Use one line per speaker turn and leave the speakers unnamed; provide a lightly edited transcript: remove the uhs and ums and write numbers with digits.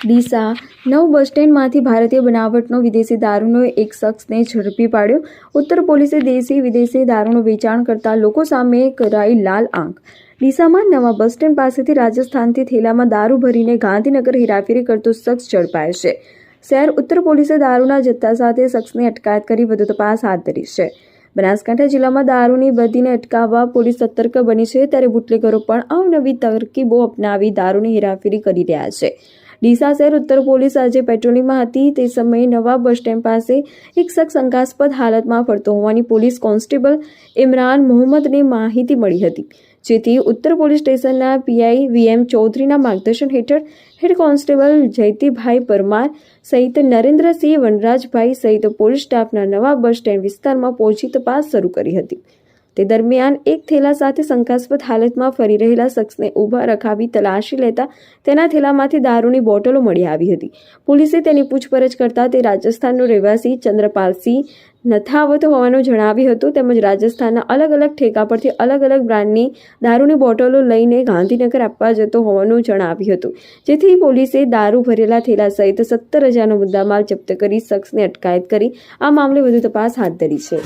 ડીસા નવ બસ સ્ટેન્ડમાંથી ભારતીય બનાવટનો વિદેશી દારૂનો એક શખ્સને ઝડપી પાડ્યો. ઉત્તર પોલીસે દેશી વિદેશી દારૂનું વેચાણ કરતા લોકો સામે કરાઈ લાલ આંખ. ડીસામાં નવા બસ સ્ટેન્ડ પાસેથી રાજસ્થાનથી થેલામાં દારૂ ભરીને ગાંધીનગર હેરાફેરી કરતો શખ્સ ઝડપાયો છે. શહેર ઉત્તર પોલીસે દારૂના જથ્થા સાથે શખ્સની અટકાયત કરી વધુ તપાસ હાથ ધરી છે. બનાસકાંઠા જિલ્લામાં દારૂની બદીને અટકાવવા પોલીસ સતર્ક બની છે, ત્યારે બુટલેગરો પણ અવનવી તરકીબો અપનાવી દારૂની હેરાફેરી કરી રહ્યા છે. ડીસા શહેર ઉત્તર પોલીસ આજે પેટ્રોલિંગમાં હતી. તે સમયે નવા બસ સ્ટેન્ડ પાસે એક શખ્સ શંકાસ્પદ હાલતમાં ફરતો હોવાની પોલીસ કોન્સ્ટેબલ ઇમરાન મોહમ્મદને માહિતી મળી હતી, જેથી ઉત્તર પોલીસ સ્ટેશનના પીઆઈ વીએમ ચૌધરીના માર્ગદર્શન હેઠળ હેડ કોન્સ્ટેબલ જયતીભાઈ પરમાર સહિત નરેન્દ્રસિંહ વનરાજભાઈ સહિત પોલીસ સ્ટાફના નવા બસ સ્ટેન્ડ વિસ્તારમાં પહોંચી તપાસ શરૂ કરી હતી. તે દરમિયાન એક થેલા સાથે શંકાસ્પદ હાલતમાં ફરી રહેલા શખ્સને ઊભા રખાવી તલાશી લેતા તેના થેલામાંથી દારૂની બોટલો મળી આવી હતી. પોલીસે તેની પૂછપરછ કરતા તે રાજસ્થાનનો રહેવાસી ચંદ્રપાલસિંહ નથાવત હોવાનું જણાવ્યું હતું, તેમજ રાજસ્થાનના અલગ અલગ ઠેકા પરથી અલગ અલગ બ્રાન્ડની દારૂની બોટલો લઈને ગાંધીનગર આપવા જતો હોવાનું જણાવ્યું હતું, જેથી પોલીસે દારૂ ભરેલા થેલા સહિત 17,000નો મુદ્દામાલ જપ્ત કરી શખ્સની અટકાયત કરી આ મામલે વધુ તપાસ હાથ ધરી છે.